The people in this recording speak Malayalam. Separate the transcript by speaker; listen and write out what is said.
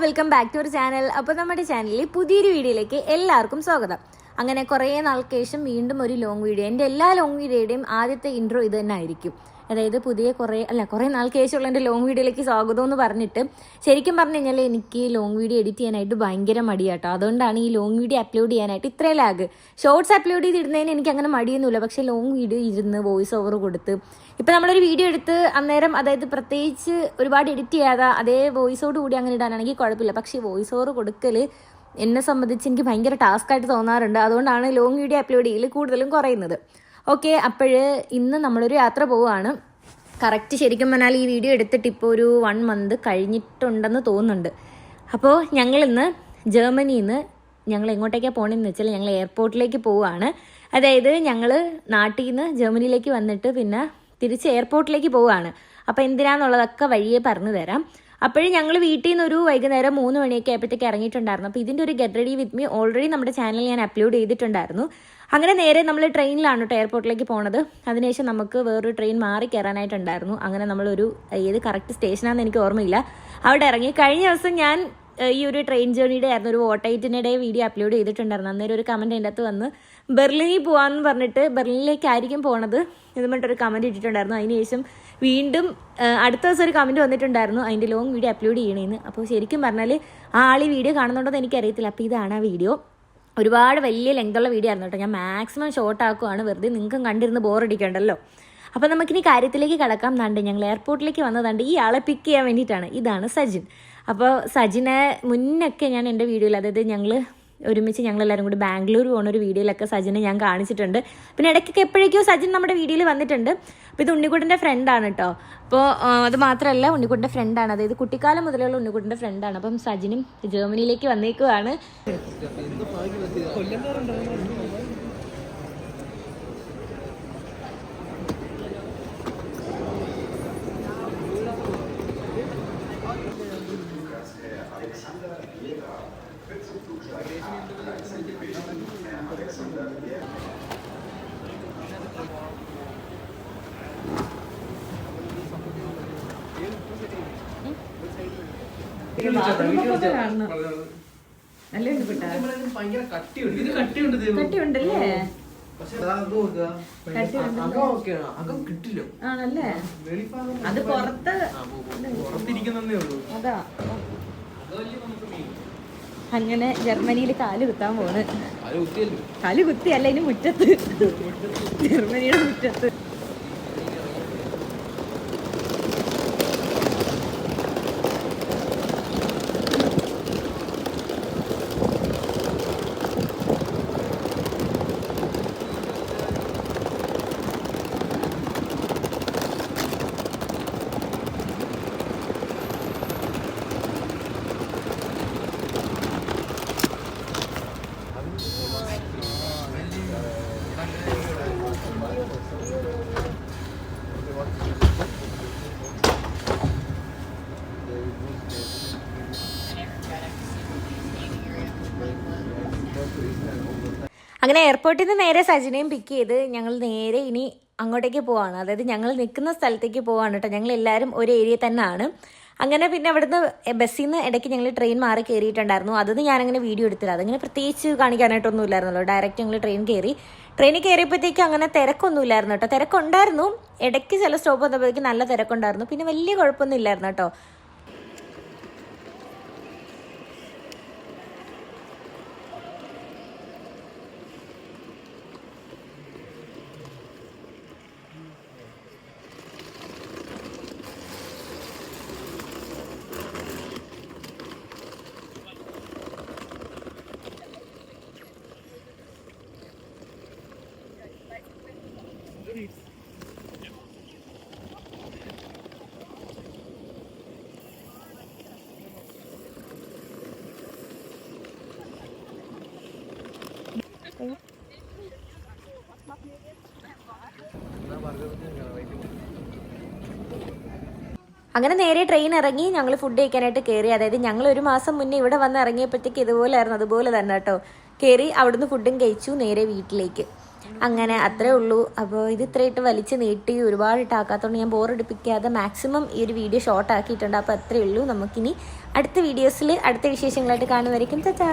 Speaker 1: Welcome back to our channel. അപ്പോൾ നമ്മുടെ ചാനലിൽ പുതിയൊരു വീഡിയോയിലേക്ക് എല്ലാവർക്കും സ്വാഗതം. അങ്ങനെ കുറേ നാൾക്ക് ശേഷം വീണ്ടും ഒരു ലോങ് വീഡിയോ. എൻ്റെ എല്ലാ ലോങ് വീഡിയോയുടെയും ആദ്യത്തെ ഇൻട്രോ ഇത് തന്നെ ആയിരിക്കും. അതായത് കുറേ നാൾക്ക് ശേഷമുള്ള എൻ്റെ ലോങ് വീഡിയോയിലേക്ക് സ്വാഗതം എന്ന് പറഞ്ഞിട്ട് ശരിക്കും പറഞ്ഞു കഴിഞ്ഞാൽ എനിക്ക് ലോങ് വീഡിയോ എഡിറ്റ് ചെയ്യാനായിട്ട് ഭയങ്കര മടിയാട്ടോ. അതുകൊണ്ടാണ് ഈ ലോങ് വീഡിയോ അപ്ലോഡ് ചെയ്യാനായിട്ട് ഇത്രയും ലാഗ്. ഷോർട്സ് അപ്ലോഡ് ചെയ്തിടുന്നതിന് എനിക്ക് അങ്ങനെ മടിയൊന്നുമില്ല. പക്ഷേ ലോങ് വീഡിയോ ഇരുന്ന് വോയിസ് ഓവർ കൊടുത്ത് ഇപ്പം നമ്മളൊരു വീഡിയോ എടുത്ത് അന്നേരം അതായത് പ്രത്യേകിച്ച് ഒരുപാട് എഡിറ്റ് ചെയ്യാതെ അതേ വോയിസോട് കൂടി അങ്ങനെ ഇടാനാണെങ്കിൽ കുഴപ്പമില്ല. പക്ഷേ വോയിസ് ഓവർ കൊടുക്കൽ എന്നെ സംബന്ധിച്ച് എനിക്ക് ഭയങ്കര ടാസ്ക്കായിട്ട് തോന്നാറുണ്ട്. അതുകൊണ്ടാണ് ലോങ് വീഡിയോ അപ്ലോഡ് ചെയ്യൽ കൂടുതലും കുറയുന്നത്. ഓക്കെ, അപ്പോൾ ഇന്ന് നമ്മളൊരു യാത്ര പോവുകയാണ്. കറക്റ്റ് ശരിക്കും പറഞ്ഞാൽ ഈ വീഡിയോ എടുത്തിട്ട് ഇപ്പോൾ ഒരു 1 മന്ത് കഴിഞ്ഞിട്ടുണ്ടെന്ന് തോന്നുന്നുണ്ട്. അപ്പോൾ ഞങ്ങളിന്ന് ജർമ്മനിയിൽ നിന്ന് ഞങ്ങൾ എങ്ങോട്ടേക്കാണ് പോകണമെന്ന് വെച്ചാൽ ഞങ്ങൾ എയർപോർട്ടിലേക്ക് പോവുകയാണ്. അതായത് ഞങ്ങൾ നാട്ടിൽ നിന്ന് ജർമ്മനിയിലേക്ക് വന്നിട്ട് പിന്നെ തിരിച്ച് എയർപോർട്ടിലേക്ക് പോവുകയാണ്. അപ്പോൾ എന്തിനാണെന്നുള്ളതൊക്കെ വഴിയെ പറഞ്ഞു തരാം. അപ്പോഴും ഞങ്ങൾ വീട്ടിൽ നിന്ന് ഒരു വൈകുന്നേരം 3 മണിയൊക്കെ ആയപ്പോഴത്തേക്ക് ഇറങ്ങിയിട്ടുണ്ടായിരുന്നു. അപ്പോൾ ഇതിൻ്റെ ഒരു get ready with me already നമ്മുടെ ചാനലിൽ ഞാൻ അപ്ലോഡ് ചെയ്തിട്ടുണ്ടായിരുന്നു. അങ്ങനെ നേരെ നമ്മൾ ട്രെയിനിലാണ് കേട്ടോ എയർപോർട്ടിലേക്ക് പോണത്. അതിനുശേഷം നമുക്ക് വേറൊരു ട്രെയിൻ മാറി കയറാനായിട്ടുണ്ടായിരുന്നു. അങ്ങനെ നമ്മളൊരു ഏത് കറക്റ്റ് സ്റ്റേഷനാണെന്ന് എനിക്ക് ഓർമ്മയില്ല, അവിടെ ഇറങ്ങി. കഴിഞ്ഞ ദിവസം ഞാൻ ഈ ഒരു ട്രെയിൻ ജേർണിയുടെ ആയിരുന്നു ഒരു വോട്ടൈറ്റിനിടെ വീഡിയോ അപ്ലോഡ് ചെയ്തിട്ടുണ്ടായിരുന്നു. അന്നേരം ഒരു കമൻറ്റ് അതിൻ്റെ അകത്ത് വന്ന് ബെർലിനിൽ പോകാമെന്ന് പറഞ്ഞിട്ട് ബെർലിനിലേക്കായിരിക്കും പോണത് എന്ന് പറഞ്ഞിട്ടൊരു കമൻറ്റ് ഇട്ടിട്ടുണ്ടായിരുന്നു. അതിനുശേഷം വീണ്ടും അടുത്ത ദിവസം ഒരു കമൻറ്റ് വന്നിട്ടുണ്ടായിരുന്നു അതിൻ്റെ ലോങ് വീഡിയോ അപ്ലോഡ് ചെയ്യണേന്ന്. അപ്പോൾ ശരിക്കും പറഞ്ഞാൽ ആ ആൾ ഈ വീഡിയോ കാണുന്നുണ്ടോ എന്ന് എനിക്കറിയത്തില്ല. അപ്പോൾ ഇതാണ് ആ വീഡിയോ. ഒരുപാട് വലിയ ലെങ്തുള്ള വീഡിയോ ആയിരുന്നു കേട്ടോ. ഞാൻ മാക്സിമം ഷോർട്ട് ആക്കുവാണ്, വെറുതെ നിങ്ങൾക്കും കണ്ടിരുന്ന് ബോറടിക്കണ്ടല്ലോ. അപ്പോൾ നമുക്കിനി കാര്യത്തിലേക്ക് കടക്കാം. ഞങ്ങൾ എയർപോർട്ടിലേക്ക് വന്നതാണ്ട് ഈ ആളെ പിക്ക് ചെയ്യാൻ വേണ്ടിയിട്ടാണ്. ഇതാണ് സജിൻ. അപ്പോൾ സജിനെ മുന്നൊക്കെ ഞാൻ എൻ്റെ വീഡിയോയിൽ, അതായത് ഞങ്ങളെല്ലാവരും കൂടി ബാംഗ്ലൂർ പോകുന്ന ഒരു വീഡിയോയിലൊക്കെ സജിനെ ഞാൻ കാണിച്ചിട്ടുണ്ട്. പിന്നെ ഇടയ്ക്കൊക്കെ എപ്പോഴേക്കോ സജിൻ നമ്മുടെ വീഡിയോയിൽ വന്നിട്ടുണ്ട്. അപ്പോൾ ഇത് ഉണ്ണിക്കുട്ടൻ്റെ ഫ്രണ്ടാണ് കേട്ടോ. അപ്പോൾ അത് മാത്രമല്ല, ഉണ്ണിക്കുട്ടൻ്റെ ഫ്രണ്ടാണ്, അതായത് കുട്ടിക്കാലം മുതലുള്ള ഉണ്ണിക്കുട്ടൻ്റെ ഫ്രണ്ടാണ്. അപ്പം സജിനും ജർമ്മനിയിലേക്ക് വന്നേക്കുവാണ്. കട്ടിയുണ്ടല്ലേ? ആണല്ലേ? അത് അതാ. അങ്ങനെ ജർമ്മനിയിൽ കാല് കുത്താൻ പോണ്. കാല് കുത്തിയല്ല, ഇനി മുറ്റത്ത്, ജർമ്മനിയുടെ മുറ്റത്ത്. അങ്ങനെ എയർപോർട്ടിൽ നിന്ന് നേരെ സജിനെയും പിക്ക് ചെയ്ത് ഞങ്ങൾ നേരെ ഇനി അങ്ങോട്ടേക്ക് പോവാണ്. അതായത് ഞങ്ങൾ നിൽക്കുന്ന സ്ഥലത്തേക്ക് പോവാണ് കേട്ടോ. ഞങ്ങൾ എല്ലാവരും ഒരു ഏരിയ തന്നെയാണ്. അങ്ങനെ പിന്നെ അവിടുന്ന് ബസ്സിൽ നിന്ന് ഇടയ്ക്ക് ഞങ്ങൾ ട്രെയിൻ മാറി കയറിയിട്ടുണ്ടായിരുന്നു. അതൊന്നും ഞാനങ്ങനെ വീഡിയോ എടുത്തില്ല. അതങ്ങനെ പ്രത്യേകിച്ച് കാണിക്കാനായിട്ടൊന്നും ഇല്ലായിരുന്നല്ലോ. ഡയറക്റ്റ് ഞങ്ങൾ ട്രെയിനിൽ കയറിയപ്പോഴത്തേക്കും അങ്ങനെ തിരക്കൊന്നും ഇല്ലായിരുന്നു കേട്ടോ. തിരക്കുണ്ടായിരുന്നു, ഇടയ്ക്ക് ചില സ്റ്റോപ്പ് വന്നപ്പോഴേക്കും നല്ല തിരക്കുണ്ടായിരുന്നു. പിന്നെ വലിയ കുഴപ്പമൊന്നും ഇല്ലായിരുന്നു കേട്ടോ. അങ്ങനെ നേരെ ട്രെയിൻ ഇറങ്ങി ഞങ്ങൾ ഫുഡ് കഴിക്കാനായിട്ട് കയറി. അതായത് ഞങ്ങൾ 1 മാസം മുന്നേ ഇവിടെ വന്ന് ഇറങ്ങിയപ്പോഴത്തേക്ക് ഇതുപോലെ ആയിരുന്നു, അതുപോലെ തന്നെ കേട്ടോ. കയറി അവിടുന്ന് ഫുഡും കഴിച്ചു നേരെ വീട്ടിലേക്ക്. അങ്ങനെ അത്രേ ഉള്ളൂ. അപ്പോൾ ഇത് ഇത്രയിട്ട് വലിച്ച് നീട്ടി ഒരുപാട് ഇട്ടാക്കാത്തതുകൊണ്ട് ഞാൻ ബോറടിപ്പിക്കാതെ മാക്സിമം ഈ ഒരു വീഡിയോ ഷോർട്ട് ആക്കിയിട്ടുണ്ട്. അപ്പോൾ അത്രേ ഉള്ളൂ. നമുക്കിനി അടുത്ത വീഡിയോസിൽ അടുത്ത വിശേഷങ്ങളായിട്ട് കാണുമായിരിക്കും. ടാറ്റാ.